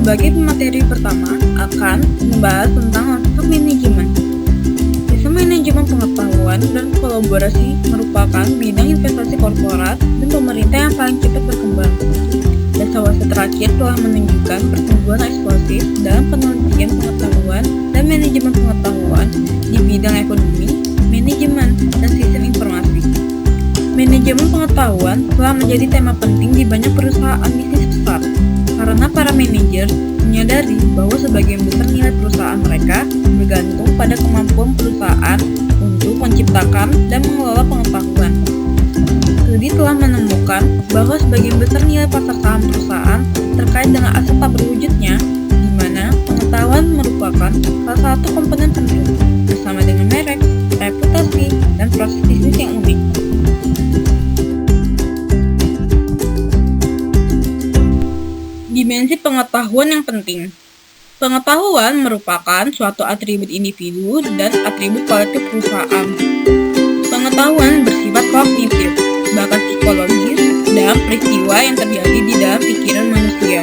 Sebagai materi pertama akan membahas tentang aspek manajemen. Sistem manajemen pengetahuan dan kolaborasi merupakan bidang investasi korporat dan pemerintah yang paling cepat berkembang. Dasar terakhir telah menunjukkan pertumbuhan eksplosif dalam penelitian pengetahuan dan manajemen pengetahuan di bidang ekonomi, manajemen, dan sistem informasi. Manajemen pengetahuan telah menjadi tema penting di banyak perusahaan bisnis besar, karena para manajer menyadari bahwa sebagian besar nilai perusahaan mereka bergantung pada kemampuan perusahaan untuk menciptakan dan mengelola pengetahuan. Studi telah menemukan bahwa sebagian besar nilai pasar saham perusahaan terkait dengan aset tak berwujudnya, di mana pengetahuan merupakan salah satu komponen penting, bersama dengan merek, reputasi, dan proses bisnis yang unik. Dimensi pengetahuan yang penting. Pengetahuan merupakan suatu atribut individu dan atribut kolektif perusahaan. Pengetahuan bersifat kognitif, bahkan psikologis, dalam peristiwa yang terjadi di dalam pikiran manusia.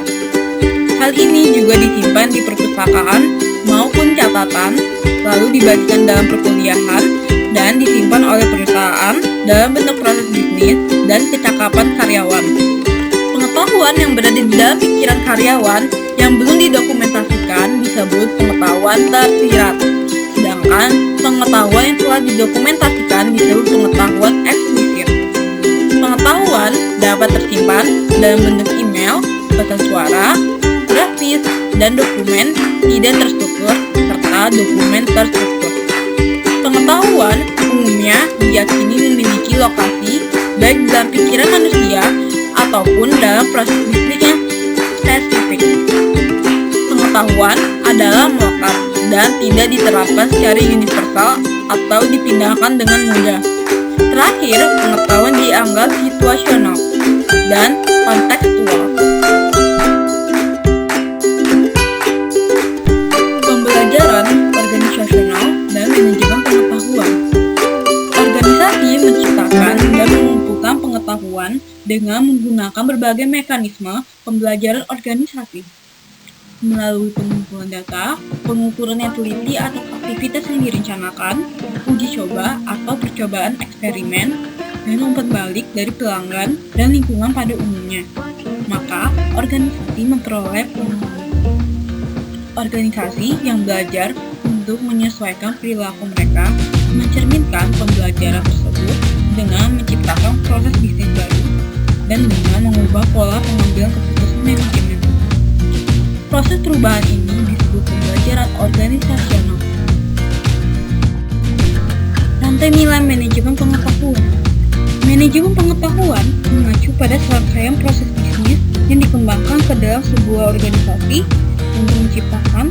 Hal ini juga disimpan di perpustakaan maupun catatan, lalu dibagikan dalam perkuliahan, dan disimpan oleh perusahaan dalam bentuk proses bisnis dan kecakapan karyawan. Pengetahuan yang berada di dalam pikiran karyawan yang belum didokumentasikan disebut pengetahuan tersirat, sedangkan pengetahuan yang telah didokumentasikan disebut pengetahuan eksplisit. Pengetahuan dapat tersimpan dalam bentuk email, pesan suara, grafis, dan dokumen tidak terstruktur serta dokumen terstruktur. Pengetahuan umumnya diyakini memiliki lokasi baik dalam pikiran manusia ataupun dalam proses bisnis yang spesifik. Pengetahuan adalah melekat dan tidak diterapkan secara universal atau dipindahkan dengan mudah. Terakhir, pengetahuan dianggap situasional dan kontekstual. Pembelajaran organisasional dan manajemen pengetahuan. Organisasi menciptakan dan mengumpulkan pengetahuan dengan menggunakan berbagai mekanisme pembelajaran organisasi. Melalui pengumpulan data, pengukuran yang teliti atas aktivitas yang direncanakan, uji coba atau percobaan eksperimen, dan umpan balik dari pelanggan dan lingkungan pada umumnya, maka organisasi memperoleh pengetahuan. Organisasi yang belajar untuk menyesuaikan perilaku mereka mencerminkan pembelajaran tersebut dengan menciptakan proses bisnis baru dan dengan mengubah pola pengambilan keputusan manajemen. Proses perubahan ini disebut pembelajaran organisasional. Rantai nilai manajemen pengetahuan. Manajemen pengetahuan mengacu pada serangkaian proses bisnis yang dikembangkan ke dalam sebuah organisasi untuk menciptakan,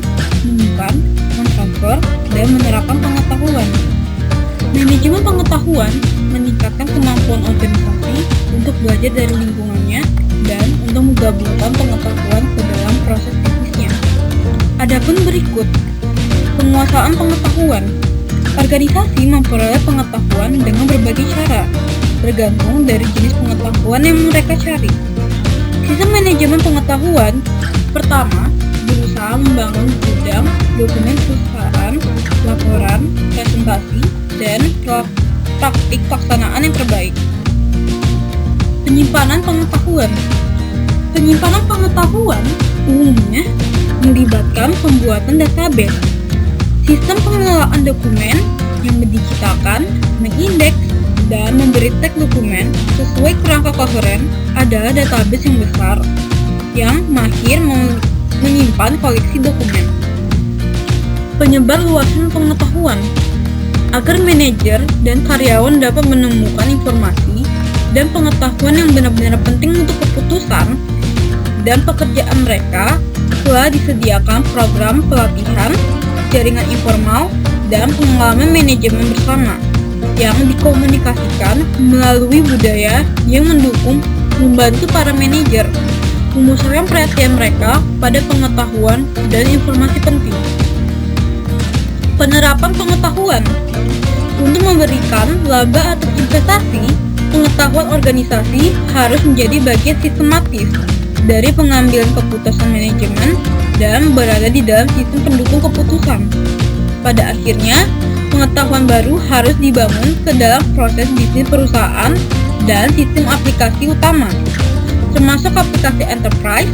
menemukan, mentransfer, dan menerapkan pengetahuan. Manajemen pengetahuan meningkatkan kemampuan organisasi untuk belajar dari lingkungannya dan untuk menggabungkan pengetahuan ke dalam proses bisnisnya. Adapun berikut, penguasaan pengetahuan. Organisasi memperoleh pengetahuan dengan berbagai cara, bergantung dari jenis pengetahuan yang mereka cari. Sistem manajemen pengetahuan, pertama, berusaha membangun gudang dokumen perusahaan, laporan, presentasi, dan praktik pelaksanaan yang terbaik. Penyimpanan pengetahuan. Penyimpanan pengetahuan umumnya melibatkan pembuatan database. Sistem pengelolaan dokumen yang mendigitalkan, mengindeks, dan memberi tag dokumen sesuai kerangka koheren adalah database yang besar yang mahir menyimpan koleksi dokumen. Penyebar luasan pengetahuan. Agar manajer dan karyawan dapat menemukan informasi dan pengetahuan yang benar-benar penting untuk keputusan dan pekerjaan mereka, telah disediakan program pelatihan, jaringan informal, dan pengalaman manajemen bersama yang dikomunikasikan melalui budaya yang mendukung membantu para manajer memusatkan perhatian mereka pada pengetahuan dan informasi penting. Penerapan pengetahuan. Untuk memberikan laba atau investasi, pengetahuan organisasi harus menjadi bagian sistematis dari pengambilan keputusan manajemen dan berada di dalam sistem pendukung keputusan. Pada akhirnya, pengetahuan baru harus dibangun ke dalam proses bisnis perusahaan dan sistem aplikasi utama, termasuk aplikasi enterprise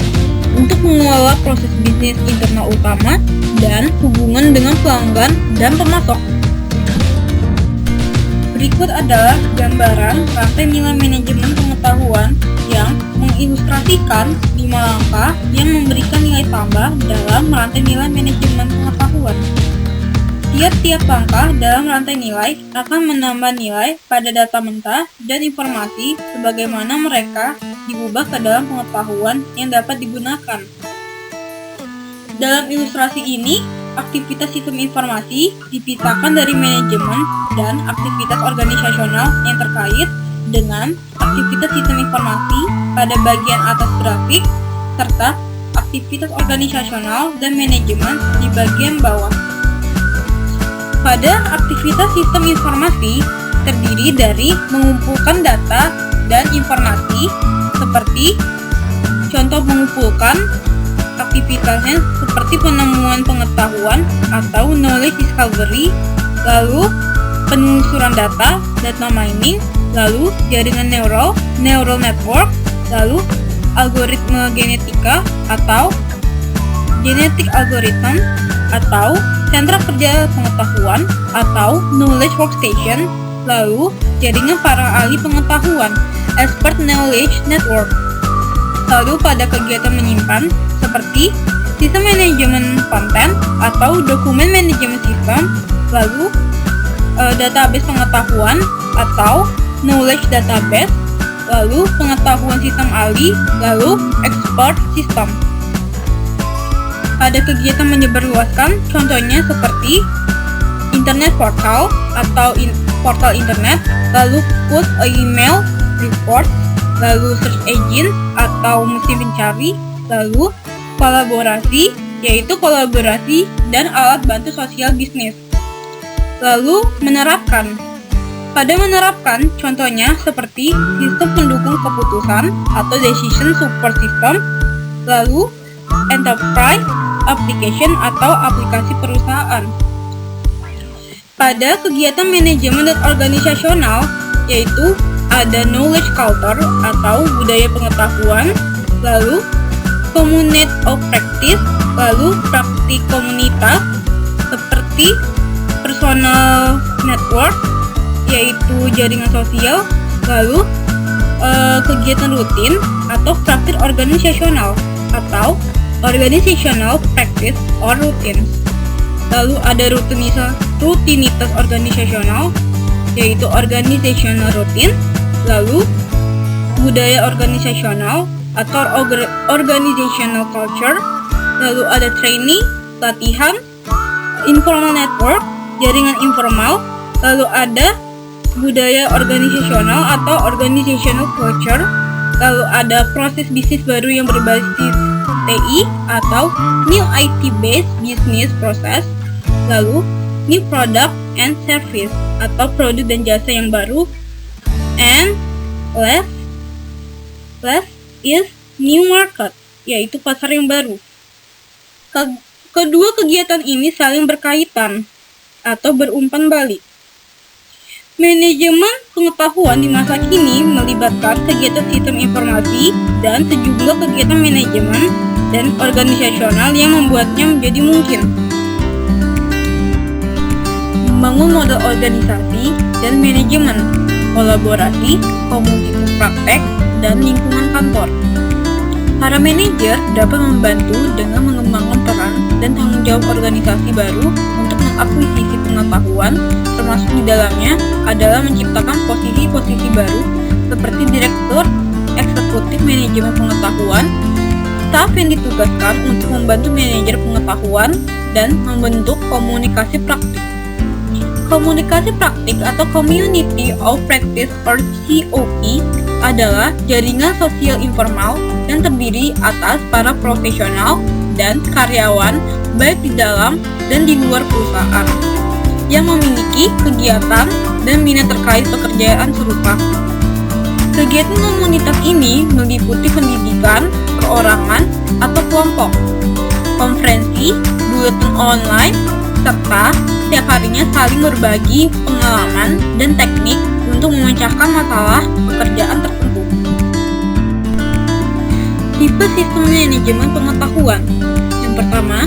untuk mengelola proses bisnis internal utama dan hubungan dengan pelanggan dan pemasok. Berikut adalah gambaran rantai nilai manajemen pengetahuan yang mengilustrasikan 5 langkah yang memberikan nilai tambah dalam rantai nilai manajemen pengetahuan. Tiap-tiap langkah dalam rantai nilai akan menambah nilai pada data mentah dan informasi sebagaimana mereka diubah ke dalam pengetahuan yang dapat digunakan. Dalam ilustrasi ini, aktivitas sistem informasi dipisahkan dari manajemen dan aktivitas organisasional yang terkait dengan aktivitas sistem informasi pada bagian atas grafik, serta aktivitas organisasional dan manajemen di bagian bawah. Pada aktivitas sistem informasi terdiri dari mengumpulkan data dan informasi seperti contoh mengumpulkan aktivitasnya seperti penemuan pengetahuan atau knowledge discovery, lalu penelusuran data, data mining, lalu jaringan neural network, lalu algoritma genetika atau genetic algorithm, atau sentra kerja pengetahuan atau knowledge workstation, lalu jaringan para ahli pengetahuan, expert knowledge network. Lalu pada kegiatan menyimpan seperti sistem manajemen konten atau dokumen manajemen sistem, lalu database pengetahuan atau knowledge database, lalu pengetahuan sistem ahli, lalu expert system. Pada kegiatan menyebarluaskan, contohnya seperti internet portal atau portal internet, lalu push email report, lalu search engine atau mesin pencari, lalu kolaborasi, yaitu kolaborasi dan alat bantu sosial bisnis. Lalu menerapkan. Pada menerapkan, contohnya seperti sistem pendukung keputusan atau decision support system, lalu enterprise application atau aplikasi perusahaan. Pada kegiatan manajemen dan organisasional, yaitu ada knowledge culture atau budaya pengetahuan, lalu community of practice, lalu praktik komunitas seperti personal network, yaitu jaringan sosial, lalu kegiatan rutin atau praktik organisasional atau organizational practice or routines. Lalu ada rutinitas organisasional, yaitu organizational routine, lalu budaya organisasional atau organizational culture, lalu ada training, latihan, informal network, jaringan informal, lalu ada budaya organisasional atau organizational culture, lalu ada proses bisnis baru yang berbasis TI atau new IT based business process, lalu new product and service atau produk dan jasa yang baru, and last is new market, yaitu pasar yang baru. Kedua kegiatan ini saling berkaitan atau berumpan balik. Manajemen pengetahuan di masa kini melibatkan kegiatan sistem informasi dan sejumlah kegiatan manajemen dan organisasional yang membuatnya menjadi mungkin. Membangun model organisasi dan manajemen, kolaborasi, komunitas praktek, dan lingkungan kantor. Para manajer dapat membantu dengan mengembangkan peran dan tanggung jawab organisasi baru untuk mengakuisisi pengetahuan, termasuk di dalamnya adalah menciptakan posisi-posisi baru seperti direktur eksekutif manajemen pengetahuan, staf yang ditugaskan untuk membantu manajer pengetahuan, dan membentuk komunikasi praktik. Komunikasi praktik atau Community of Practice or COP adalah jaringan sosial informal yang terdiri atas para profesional dan karyawan baik di dalam dan di luar perusahaan yang memiliki kegiatan dan minat terkait pekerjaan serupa. Kegiatan komunitas ini meliputi pendidikan, perorangan, atau kelompok. konferensi, buletin online, serta setiap harinya saling berbagi pengalaman dan teknik untuk memecahkan masalah pekerjaan tertentu. Tipe sistem manajemen pengetahuan. Yang pertama,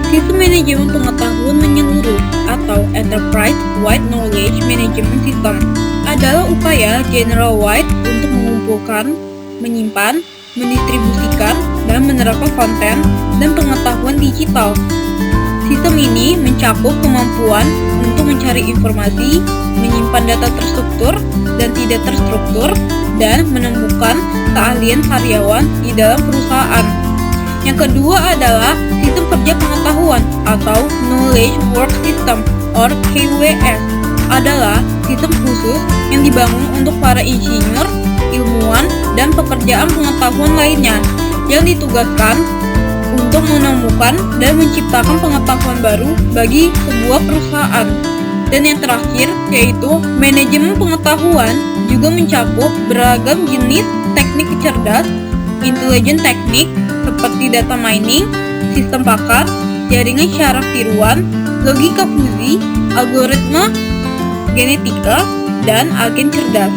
sistem manajemen pengetahuan menyeluruh atau Enterprise Wide Knowledge Management System adalah upaya general-wide untuk mengumpulkan, menyimpan, mendistribusikan, dan menerapkan konten dan pengetahuan digital. Sistem ini mencakup kemampuan untuk mencari informasi, menyimpan data terstruktur dan tidak terstruktur, dan menemukan keahlian karyawan di dalam perusahaan. Yang kedua adalah sistem kerja pengetahuan atau Knowledge Work System or KWS, adalah sistem khusus yang dibangun untuk para insinyur, ilmuwan, dan pekerjaan pengetahuan lainnya yang ditugaskan untuk menemukan dan menciptakan pengetahuan baru bagi sebuah perusahaan. Dan yang terakhir yaitu manajemen pengetahuan juga mencakup beragam jenis teknik cerdas, intelijen teknik seperti data mining, sistem pakar, jaringan syaraf tiruan, logika fuzi, algoritma genetika, dan agen cerdas.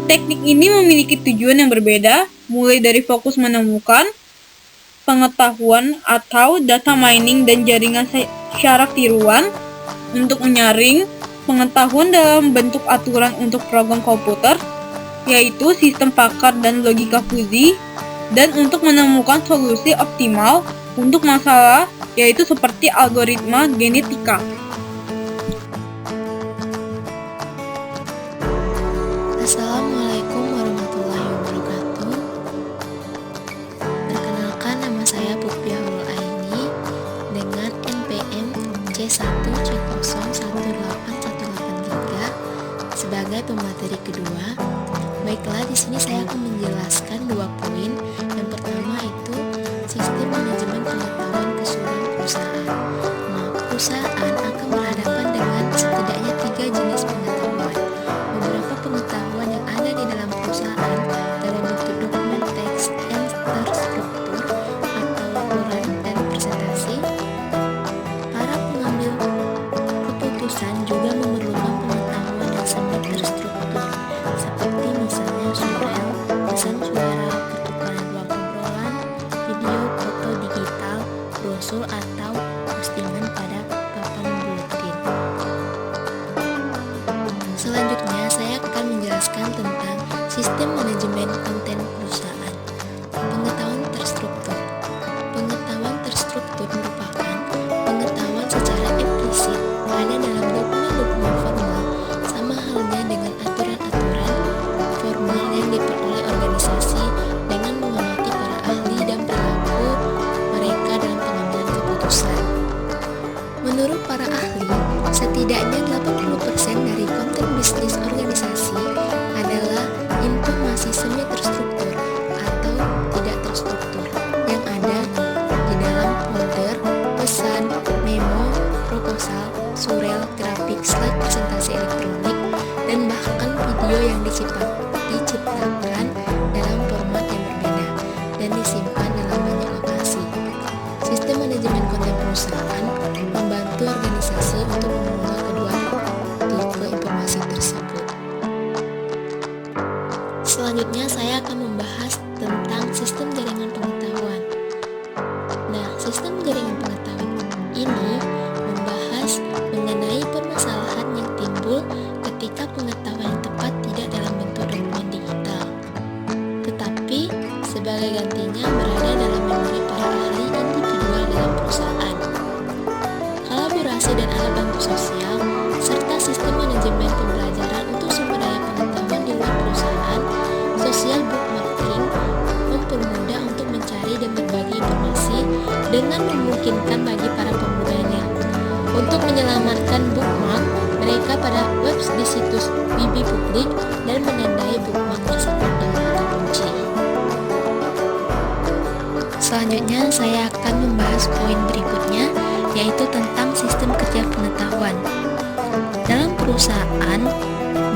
Teknik ini memiliki tujuan yang berbeda, mulai dari fokus menemukan pengetahuan atau data mining dan jaringan syaraf tiruan untuk menyaring pengetahuan dalam bentuk aturan untuk program komputer, yaitu sistem pakar dan logika fuzi, dan untuk menemukan solusi optimal untuk masalah, yaitu seperti algoritma genetika. Assalamualaikum warahmatullahi wabarakatuh. Perkenalkan, nama saya Putri Haulul Aini dengan NPM C1C0181883 sebagai pemateri kedua. Baiklah, di sini saya akan menjelaskan 2 poin. Yang pertama itu sistem manajemen pengetahuan keseluruhan perusahaan. Nah, perusahaan akan berhadapan dengan setidaknya 3 jenis pengetahuan. Beberapa pengetahuan yang ada di dalam perusahaan dalam bentuk dokumen teks yang terstruktur atau laporan dan presentasi. Para pengambil keputusan juga memerlukan pengetahuan yang semi terstruktur, seperti misalnya surel, pesan suara, pertukaran ruang obrolan, video, foto digital, brosur atau postingan pada papan buletin. Selanjutnya, saya akan menjelaskan tentang sistem manajemen konten perusahaan. Pengetahuan terstruktur. Pengetahuan terstruktur merupakan pengetahuan secara implisit ada dalam dokumen-dokumen formal, sama halnya dengan aturan-aturan formal yang diperoleh organisasi dengan mengamati para ahli dan perilaku mereka dalam pengambilan keputusan. Menurut para ahli, setidaknya 80% dari konten bisnis organisasi adalah informasi semi terstruktur atau tidak terstruktur yang ada di dalam folder, pesan, memo, proposal, surel, grafik, slide presentasi elektronik, dan bahkan video yang diciptakan dalam format yang berbeda dan disimpan dalam banyak lokasi. Sistem manajemen konten perusahaan membantu organisasi untuk mengelola kedua tipe informasi tersebut. Selanjutnya, saya akan membahas tentang sistem jaringan pengetahuan. Nah, sistem jaringan pengetahuan ini membahas mengenai permasalahan yang timbul ketika pengetahuan yang tepat tidak dalam bentuk dokumen digital, tetapi sebagai gantinya berada dalam memori para ahli individual dalam perusahaan. Kolaborasi dan alat bantu sosial, serta sistem manajemen pembelajaran untuk sumber daya pengetahuan di luar perusahaan, social bookmarking mempermudah untuk mencari dan berbagi informasi dengan memungkinkan bagi para penggunanya untuk menyelamatkan bookmark mereka pada web di situs BB publik dan menandai bookmark tersebut dengan kata kunci. Selanjutnya, saya akan membahas poin berikutnya, yaitu tentang sistem kerja pengetahuan. Dalam perusahaan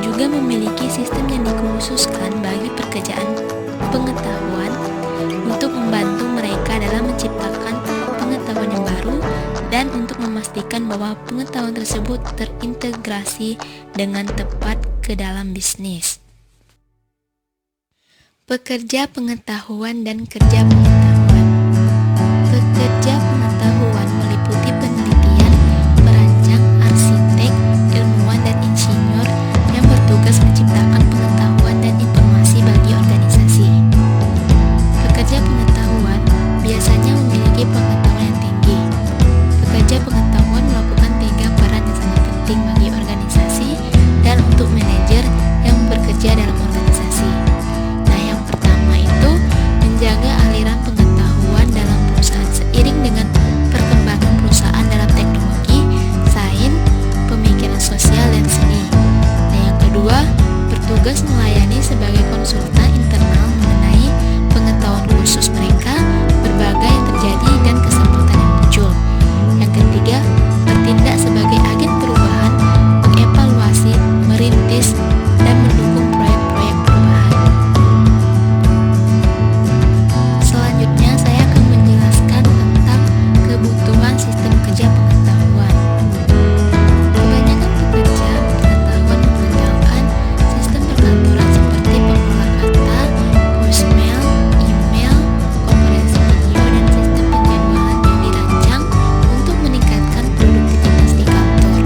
juga memiliki sistem yang dikhususkan bagi pekerjaan pengetahuan untuk membantu mereka dalam menciptakan pengetahuan memastikan bahwa pengetahuan tersebut terintegrasi dengan tepat ke dalam bisnis. Pekerja pengetahuan dan kerja pengetahuan. Pekerja pengetahuan meliputi penelitian, perancang, arsitek, ilmuwan, dan insinyur yang bertugas menciptakan pengetahuan dan informasi bagi organisasi. Pekerja pengetahuan biasanya memiliki pengetahuan yang tinggi. Pekerja pengetahuan melakukan 3 peran yang sangat penting bagi organisasi dan untuk manajer yang bekerja dalam organisasi. Nah, yang pertama itu menjaga aliran pengetahuan dalam perusahaan seiring dengan perkembangan perusahaan dalam teknologi, sains, pemikiran sosial, dan seni. Nah, yang kedua, bertugas melayani sebagai konsultan internal mengenai pengetahuan khusus mereka, berbagai yang terjadi, dan kesempatan yang muncul. Yang ketiga, bertindak sebagai agen perubahan, mengevaluasi, merintis, dan mendukung proyek-proyek perubahan. Selanjutnya, saya akan menjelaskan tentang kebutuhan sistem kerja pengetahuan. Kebanyakan pekerja pengetahuan mengandalkan sistem perkantoran seperti pengolah kata, voicemail, email, konferensi video, dan sistem penjadwalan yang dirancang untuk meningkatkan produktivitas di kantor.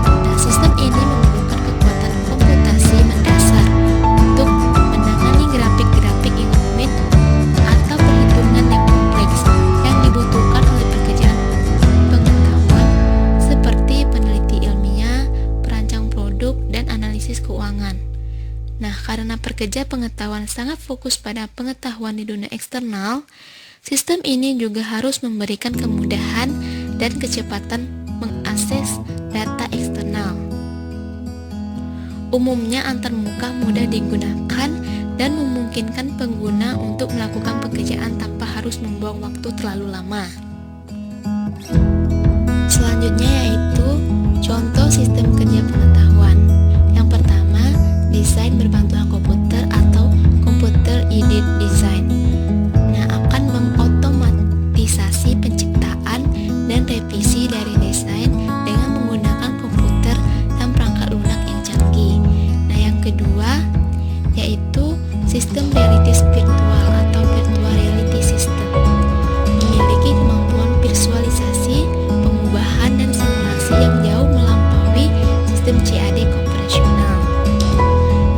Nah, sistem ini memerlukan kekuatan komputasi mendasar untuk menangani grafik-grafik yang rumit atau perhitungan yang kompleks yang dibutuhkan oleh pekerjaan pengetahuan seperti peneliti ilmiah, perancang produk, dan analisis keuangan. Nah, karena pekerja pengetahuan sangat fokus pada pengetahuan di dunia eksternal, sistem ini juga harus memberikan kemudahan dan kecepatan mengakses data eksternal. Umumnya antarmuka mudah digunakan dan memungkinkan pengguna untuk melakukan pekerjaan tanpa harus membuang waktu terlalu lama. Selanjutnya yaitu contoh sistem kerja pengetahuan. Yang pertama, desain berbantuan komputer atau computer aided design. Nah, akan mengotomatisasi penciptaan dan revisi dari desain dengan menggunakan komputer dan perangkat lunak yang canggih. Nah, yang kedua yaitu sistem realitas virtual atau virtual reality system. Memiliki kemampuan visualisasi, pengubahan, dan simulasi yang jauh melampaui sistem CAD konvensional.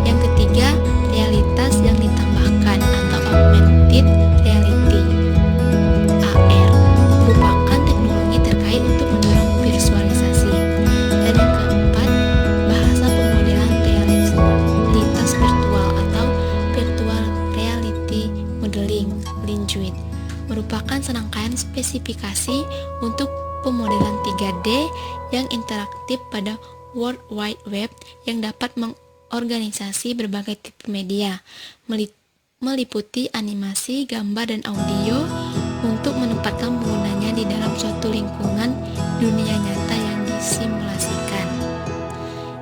Yang ketiga, realitas yang ditambahkan atau augmented reality (AR) merupakan teknologi terkait untuk mendorong visualisasi. Dan yang keempat, bahasa pemodelan realitas virtual atau virtual reality modeling (Linguit) merupakan serangkaian spesifikasi untuk pemodelan 3D yang interaktif pada World Wide Web yang dapat mengorganisasi berbagai tipe media, meliputi animasi, gambar, dan audio untuk menempatkan penggunanya di dalam suatu lingkungan dunia nyata yang disimulasikan.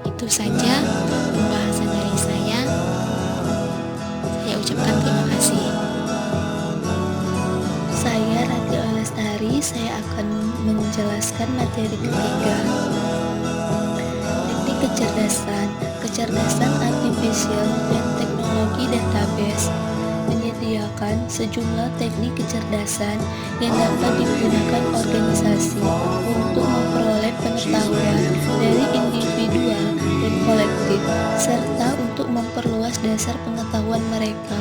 Itu saja pembahasan dari saya. Saya ucapkan terima kasih. Saya Rati Lestari, saya akan menjelaskan materi ketiga. Teknik kecerdasan artifisial dan teknologi database menyediakan sejumlah teknik kecerdasan yang dapat digunakan organisasi untuk memperoleh pengetahuan dari individual dan kolektif, serta untuk memperluas dasar pengetahuan mereka.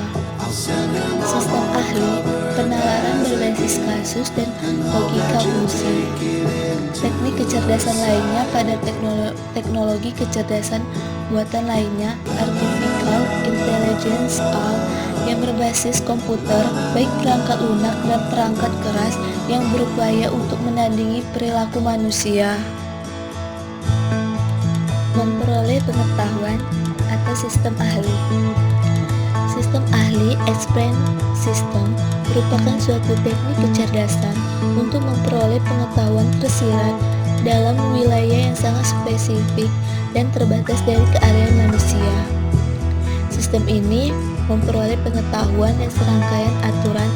Sistem ahli, penalaran berbasis kasus, dan logika fungsi. Teknik kecerdasan lainnya pada teknologi kecerdasan buatan lainnya, artificial intelligence yang berbasis komputer, baik perangkat lunak dan perangkat keras yang berupaya untuk menandingi perilaku manusia. Memperoleh pengetahuan atau sistem ahli. Sistem ahli explain system merupakan suatu teknik kecerdasan untuk memperoleh pengetahuan tersirat dalam wilayah yang sangat spesifik dan terbatas dari keahlian manusia. Sistem ini memperoleh pengetahuan dan serangkaian aturan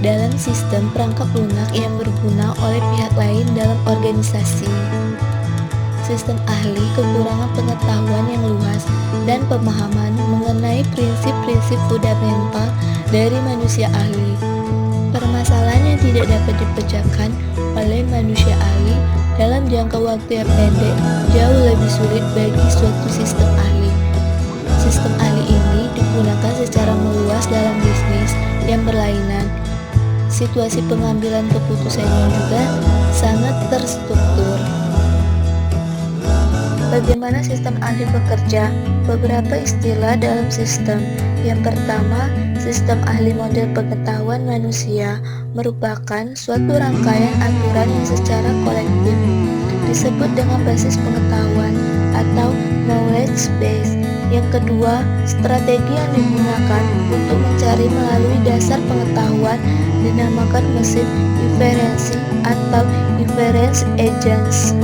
dalam sistem perangkap lunak yang berguna oleh pihak lain dalam organisasi. Sistem ahli kekurangan pengetahuan yang luas dan pemahaman mengenai prinsip-prinsip fundamental dari manusia ahli. Permasalahan yang tidak dapat dipecahkan oleh manusia ahli dalam jangka waktu yang pendek jauh lebih sulit bagi suatu sistem ahli. Sistem ahli ini digunakan secara meluas dalam bisnis yang berlainan. Situasi pengambilan keputusannya juga sangat terstruktur. Bagaimana sistem ahli bekerja? Beberapa istilah dalam sistem. Yang pertama, sistem ahli model pengetahuan manusia merupakan suatu rangkaian aturan yang secara kolektif disebut dengan basis pengetahuan atau knowledge base. Yang kedua, strategi yang digunakan untuk mencari melalui dasar pengetahuan dinamakan mesin inferensi atau inference agents.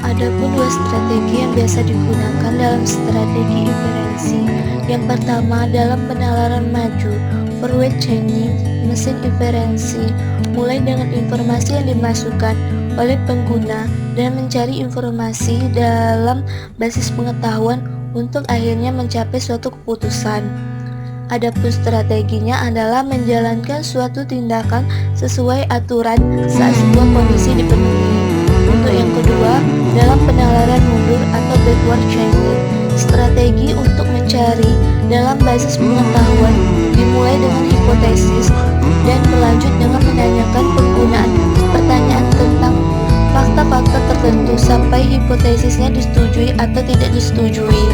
Adapun dua strategi yang biasa digunakan dalam strategi inferensi. Yang pertama, dalam penalaran maju, forward chaining mesin inferensi mulai dengan informasi yang dimasukkan oleh pengguna dan mencari informasi dalam basis pengetahuan untuk akhirnya mencapai suatu keputusan. Adapun strateginya adalah menjalankan suatu tindakan sesuai aturan saat sebuah kondisi dipenuhi. Untuk yang kedua, dalam penalaran mundur atau backward chaining, strategi untuk mencari dalam basis pengetahuan dimulai dengan hipotesis dan berlanjut dengan menanyakan penggunaan pertanyaan tentang fakta-fakta tertentu sampai hipotesisnya disetujui atau tidak disetujui.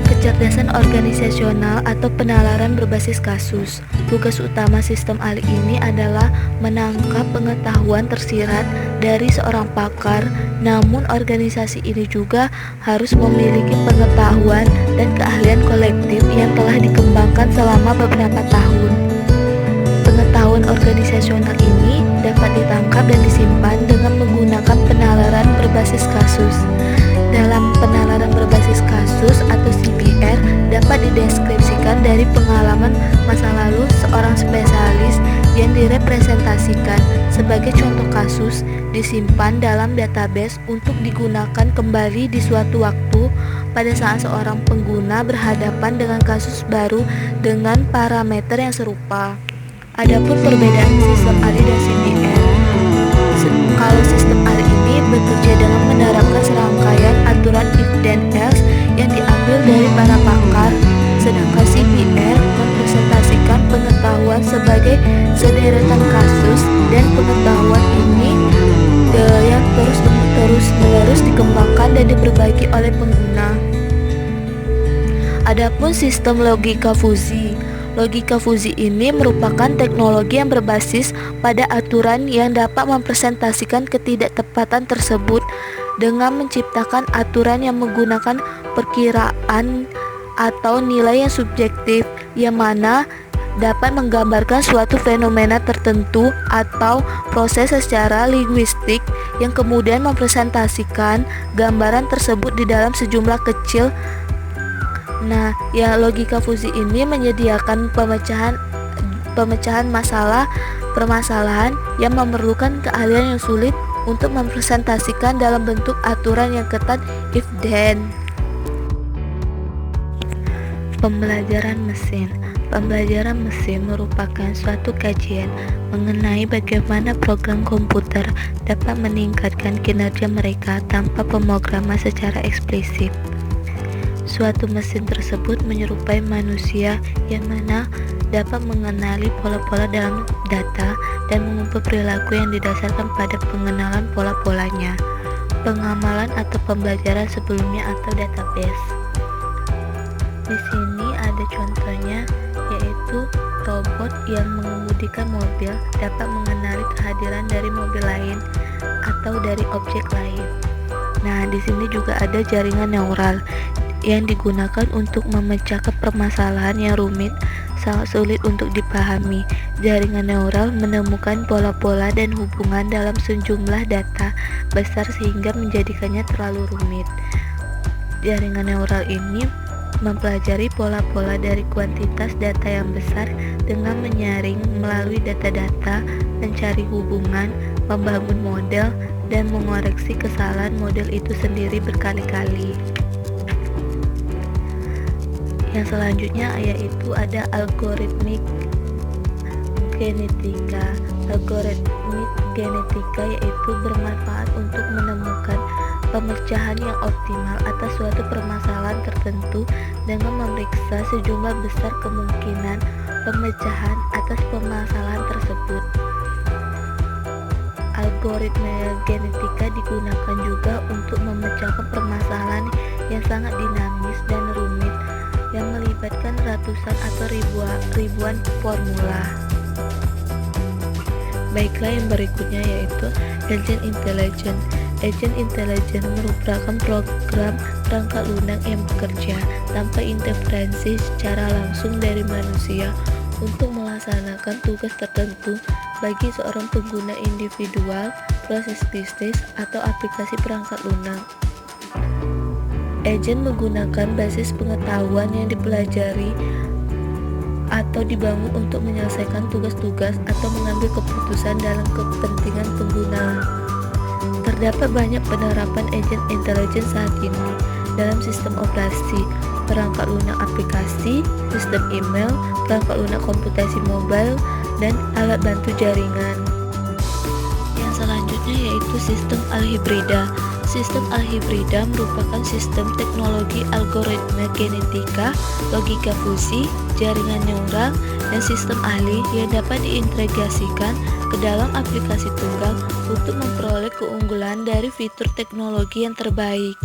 Kecerdasan organisasional atau penalaran berbasis kasus. Tugas utama sistem ahli ini adalah menangkap pengetahuan tersirat dari seorang pakar, namun organisasi ini juga harus memiliki pengetahuan dan keahlian kolektif yang telah dikembangkan selama beberapa tahun. Pengetahuan organisasional ini dapat ditangkap dan disimpan dengan menggunakan penalaran berbasis kasus. Dalam penalaran berbasis kasus atau CBR dapat dideskripsikan dari pengalaman masa lalu seorang spesialis yang direpresentasikan sebagai contoh kasus disimpan dalam database untuk digunakan kembali di suatu waktu pada saat seorang pengguna berhadapan dengan kasus baru dengan parameter yang serupa. Adapun perbedaan sistem ahli dan CBR. Kalau sistem ahli ini bekerja dengan menerapkan serangkaian aturan if then else yang diambil dari para pakar, sedangkan CBR mempresentasikan pengetahuan sebagai sederetan kasus dan pengetahuan ini yang terus-menerus dikembangkan dan diperbaiki oleh pengguna. Adapun sistem logika fusi. Logika fusi ini merupakan teknologi yang berbasis pada aturan yang dapat mempresentasikan ketidaktepatan tersebut dengan menciptakan aturan yang menggunakan perkiraan atau nilai yang subjektif yang mana dapat menggambarkan suatu fenomena tertentu atau proses secara linguistik yang kemudian mempresentasikan gambaran tersebut di dalam sejumlah kecil. Nah, ya logika fusi ini menyediakan pemecahan permasalahan yang memerlukan keahlian yang sulit untuk mempresentasikan dalam bentuk aturan yang ketat if then. Pembelajaran mesin. Pembelajaran mesin merupakan suatu kajian mengenai bagaimana program komputer dapat meningkatkan kinerja mereka tanpa pemrograman secara eksplisit. Suatu mesin tersebut menyerupai manusia yang mana dapat mengenali pola-pola dalam data dan mengubah perilaku yang didasarkan pada pengenalan pola-polanya, pengamalan atau pembelajaran sebelumnya atau database. Di sini ada contohnya, yaitu robot yang mengemudikan mobil dapat mengenali kehadiran dari mobil lain atau dari objek lain. Nah, di sini juga ada jaringan neural yang digunakan untuk memecahkan permasalahan yang rumit, sangat sulit untuk dipahami. Jaringan neural menemukan pola-pola dan hubungan dalam sejumlah data besar sehingga menjadikannya terlalu rumit. Jaringan neural ini mempelajari pola-pola dari kuantitas data yang besar dengan menyaring melalui data-data, mencari hubungan, membangun model, dan mengoreksi kesalahan model itu sendiri berkali-kali. Yang selanjutnya yaitu ada algoritmik genetika. Algoritmik genetika yaitu bermanfaat untuk menemukan pemecahan yang optimal atas suatu permasalahan tertentu dengan memeriksa sejumlah besar kemungkinan pemecahan atas permasalahan tersebut. Algoritma genetika digunakan juga untuk memecahkan permasalahan yang sangat dinamis dan rumit yang melibatkan ratusan atau ribuan formula. Baiklah, yang berikutnya yaitu agent intelligence. Agent intelligence merupakan program perangkat lunak yang bekerja tanpa intervensi secara langsung dari manusia untuk melaksanakan tugas tertentu bagi seorang pengguna individual, proses bisnis, atau aplikasi perangkat lunak. Agent menggunakan basis pengetahuan yang dipelajari atau dibangun untuk menyelesaikan tugas-tugas atau mengambil keputusan dalam kepentingan pengguna. Terdapat banyak penerapan agent intelligence saat ini dalam sistem operasi, perangkat lunak aplikasi, sistem email, perangkat lunak komputasi mobile, dan alat bantu jaringan. Yang selanjutnya yaitu sistem alhibrida. Sistem alhibrida merupakan sistem teknologi algoritma genetika, logika fusi, jaringan neural, dan sistem ahli yang dapat diintegrasikan ke dalam aplikasi tunggal untuk memperoleh keunggulan dari fitur teknologi yang terbaik.